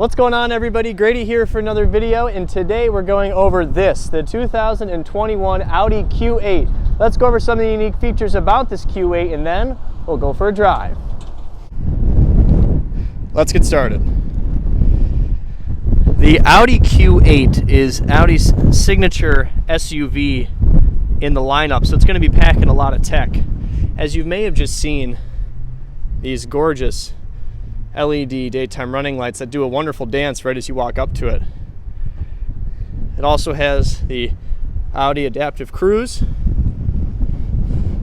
What's going on, everybody? Grady here for another video, and today we're going over the 2021 Audi Q8. Let's go over some of the unique features about this Q8 and then we'll go for a drive. Let's get started. The Audi Q8 is Audi's signature SUV in the lineup, so it's going to be packing a lot of tech. As you may have just seen, these gorgeous LED daytime running lights that do a wonderful dance right as you walk up to it. It also has the Audi Adaptive Cruise.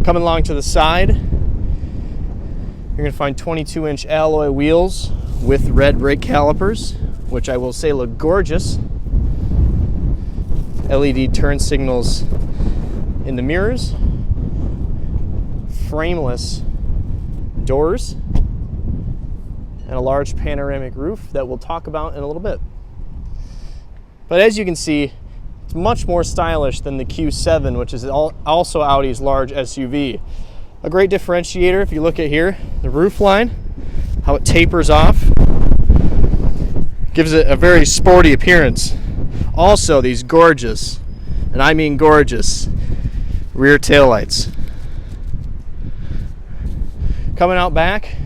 Coming along to the side, you're going to find 22-inch alloy wheels with red brake calipers, which I will say look gorgeous. LED turn signals in the mirrors. Frameless doors. And a large panoramic roof that we'll talk about in a little bit. But as you can see, it's much more stylish than the Q7, which is also Audi's large SUV. A great differentiator, if you look at here, the roof line, how it tapers off, gives it a very sporty appearance. Also, these gorgeous, and I mean gorgeous, rear taillights. Coming out back,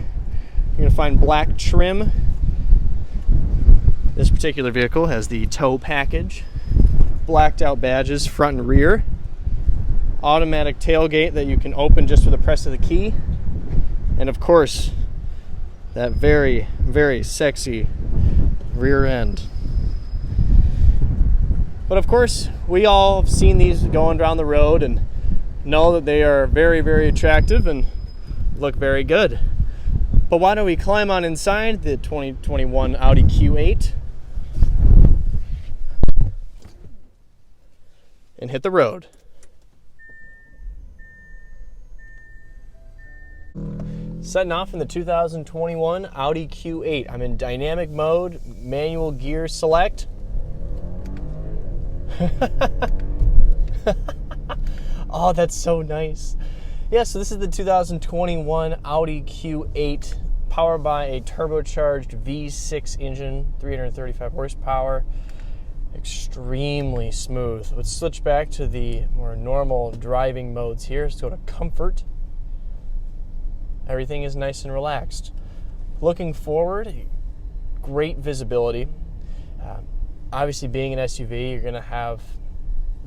you're going to find black trim. This particular vehicle has the tow package, blacked out badges front and rear, automatic tailgate that you can open just with the press of the key, and of course that very, very sexy rear end. But of course, we all have seen these going down the road and know that they are very, very attractive and look very good. But why don't we climb on inside the 2021 Audi Q8 and hit the road. Setting off in the 2021 Audi Q8. I'm in dynamic mode, manual gear select. Oh, that's so nice. Yeah, so this is the 2021 Audi Q8, powered by a turbocharged V6 engine, 335 horsepower, extremely smooth. Let's switch back to the more normal driving modes here. Let's go to comfort. Everything is nice and relaxed. Looking forward, great visibility. Obviously, being an SUV, you're going to have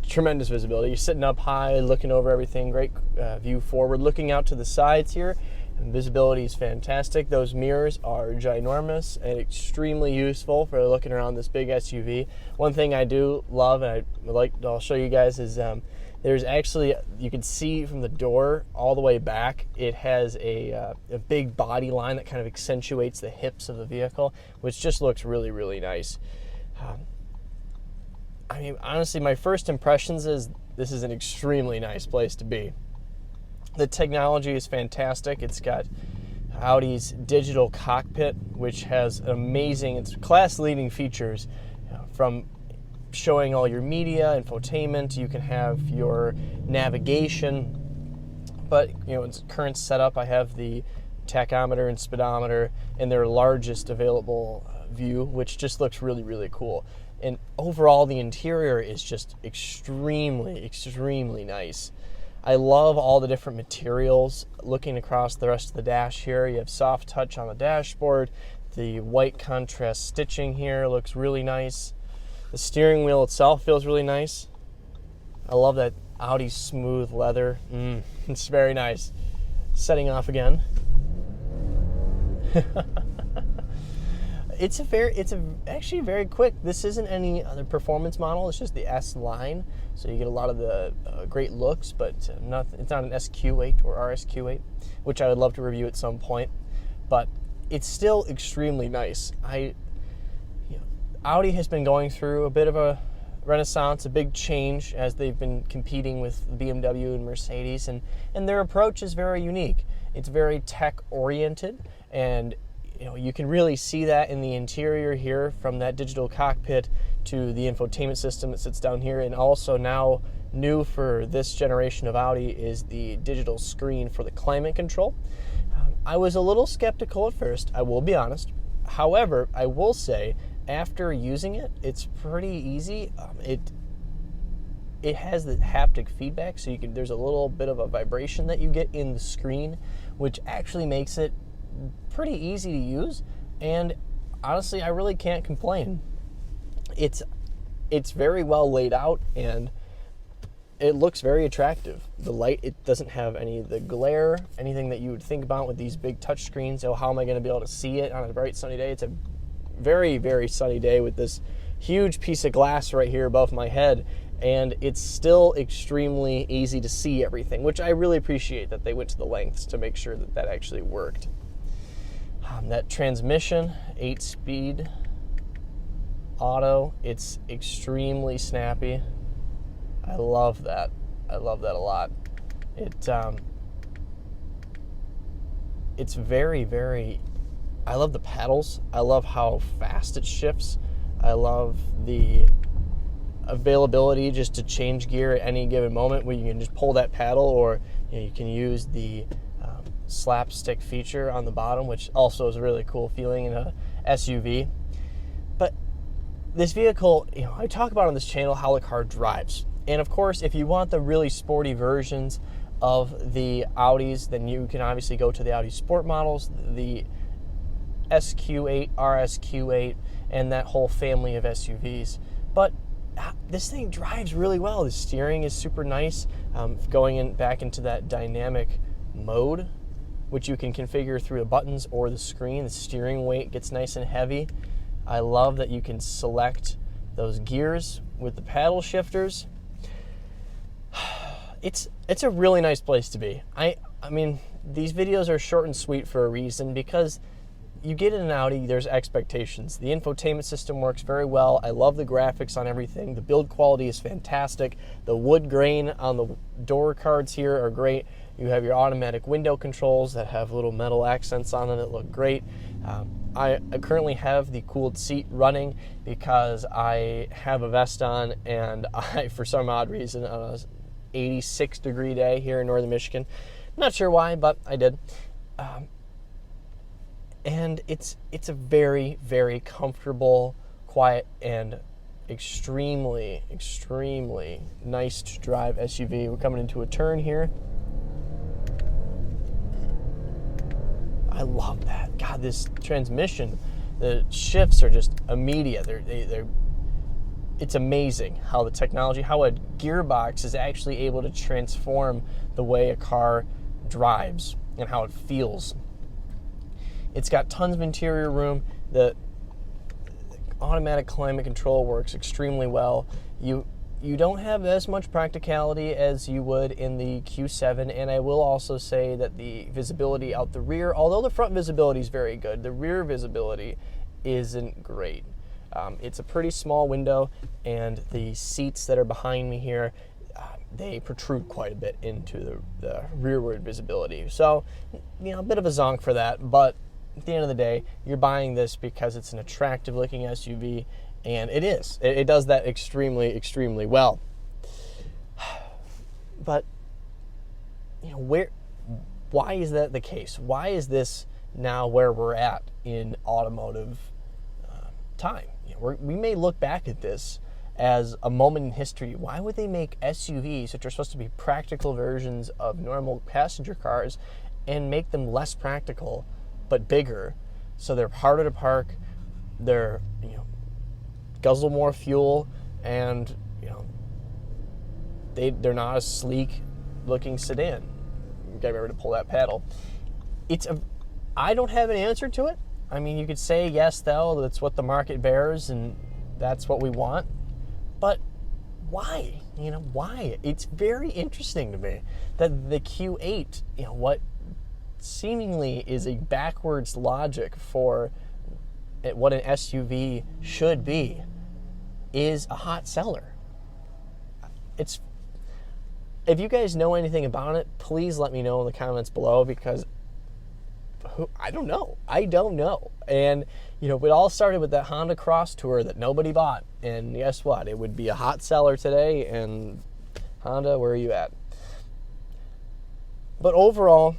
tremendous visibility. You're sitting up high, looking over everything, great view forward. Looking out to the sides here, and visibility is fantastic. Those mirrors are ginormous and extremely useful for looking around this big SUV. One thing I do love, and I'll show you guys, is there's actually, you can see from the door all the way back, it has a big body line that kind of accentuates the hips of the vehicle, which just looks really, really nice. I mean, honestly, my first impressions is this is an extremely nice place to be. The technology is fantastic. It's got Audi's digital cockpit, which has amazing, it's class-leading features, from showing all your media, infotainment. You can have your navigation, but its current setup, I have the tachometer and speedometer in their largest available view, which just looks really, really cool. And overall, the interior is just extremely, extremely nice. I love all the different materials. Looking across the rest of the dash here, you have soft touch on the dashboard. The white contrast stitching here looks really nice. The steering wheel itself feels really nice. I love that Audi smooth leather. It's very nice. Setting off again. It's actually very quick. This isn't any other performance model. It's just the S line, so you get a lot of the great looks, but it's not an SQ8 or RSQ8, which I would love to review at some point. But it's still extremely nice. Audi has been going through a bit of a renaissance, a big change, as they've been competing with BMW and Mercedes, and their approach is very unique. It's very tech-oriented, and you can really see that in the interior here, from that digital cockpit to the infotainment system that sits down here. And also now new for this generation of Audi is the digital screen for the climate control. I was a little skeptical at first, I will be honest. However, I will say, after using it, it's pretty easy. It has the haptic feedback, so there's a little bit of a vibration that you get in the screen, which actually makes it pretty easy to use. And honestly, I really can't complain. It's very well laid out, and it looks very attractive. The light, it doesn't have any of the glare, anything that you would think about with these big touch screens. So how am I going to be able to see it on a bright sunny day? It's a very, very sunny day with this huge piece of glass right here above my head, and it's still extremely easy to see everything, which I really appreciate that they went to the lengths to make sure that that actually worked. That transmission, 8-speed auto, it's extremely snappy. I love that. I love that a lot. It's very, very, I love the pedals. I love how fast it shifts. I love the availability just to change gear at any given moment, where you can just pull that pedal, or you can use the slapstick feature on the bottom, which also is a really cool feeling in a SUV. But this vehicle, I talk about on this channel how the car drives. And of course, if you want the really sporty versions of the Audis, then you can obviously go to the Audi Sport models, the SQ8, RSQ8, and that whole family of SUVs. But this thing drives really well. The steering is super nice. Going back into that dynamic mode, which you can configure through the buttons or the screen. The steering weight gets nice and heavy. I love that you can select those gears with the paddle shifters. It's a really nice place to be. I mean, these videos are short and sweet for a reason, because you get in an Audi, there's expectations. The infotainment system works very well. I love the graphics on everything. The build quality is fantastic. The wood grain on the door cards here are great. You have your automatic window controls that have little metal accents on them that look great. I currently have the cooled seat running because I have a vest on, and I, for some odd reason, on a 86-degree day here in northern Michigan, not sure why, but I did. And it's a very, very comfortable, quiet, and extremely, extremely nice to drive SUV. We're coming into a turn here. I love that. God, this transmission, the shifts are just immediate. It's amazing how the technology, how a gearbox is actually able to transform the way a car drives and how it feels. It's got tons of interior room. The automatic climate control works extremely well. You don't have as much practicality as you would in the Q7, and I will also say that the visibility out the rear, although the front visibility is very good, the rear visibility isn't great. It's a pretty small window, and the seats that are behind me here, they protrude quite a bit into the rearward visibility. So, a bit of a zonk for that, but at the end of the day, you're buying this because it's an attractive looking SUV, and it is. It does that extremely, extremely well. But, why is that the case? Why is this now where we're at in automotive time? We may look back at this as a moment in history. Why would they make SUVs, which are supposed to be practical versions of normal passenger cars, and make them less practical but bigger, so they're harder to park, they're guzzle more fuel, and they're not a sleek looking sedan? Okay, remember to pull that paddle. I don't have an answer to it. I mean, you could say yes, though, that's what the market bears and that's what we want. But why? Why? It's very interesting to me that the Q8, what seemingly is a backwards logic for what an SUV should be, is a hot seller. If you guys know anything about it, please let me know in the comments below, because I don't know. And, it all started with that Honda Cross Tour that nobody bought. And guess what? It would be a hot seller today. And Honda, where are you at? But overall,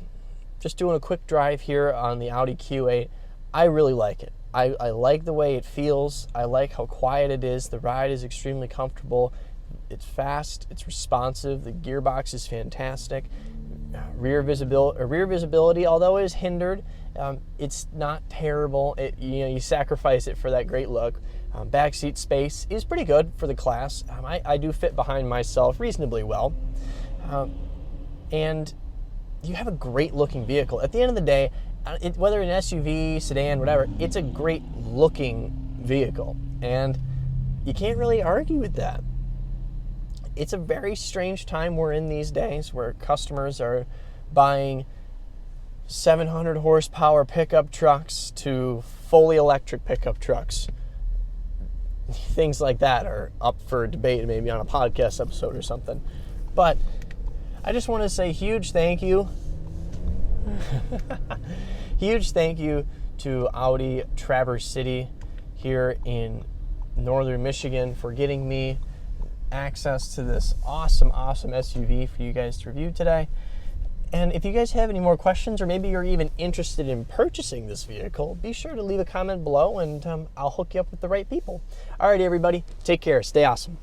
just doing a quick drive here on the Audi Q8, I really like it. I like the way it feels. I like how quiet it is. The ride is extremely comfortable. It's fast. It's responsive. The gearbox is fantastic. Rear visibility, although it is hindered, it's not terrible. You sacrifice it for that great look. Backseat space is pretty good for the class. I do fit behind myself reasonably well. And you have a great looking vehicle. At the end of the day, whether an SUV, sedan, whatever, it's a great looking vehicle. And you can't really argue with that. It's a very strange time we're in these days where customers are buying 700 horsepower pickup trucks to fully electric pickup trucks. Things like that are up for debate, maybe on a podcast episode or something. But I just want to say huge thank you. Huge thank you to Audi Traverse City here in northern Michigan for getting me access to this awesome SUV for you guys to review today. And if you guys have any more questions, or maybe you're even interested in purchasing this vehicle, be sure to leave a comment below and I'll hook you up with the right people. All right, everybody, take care. Stay awesome.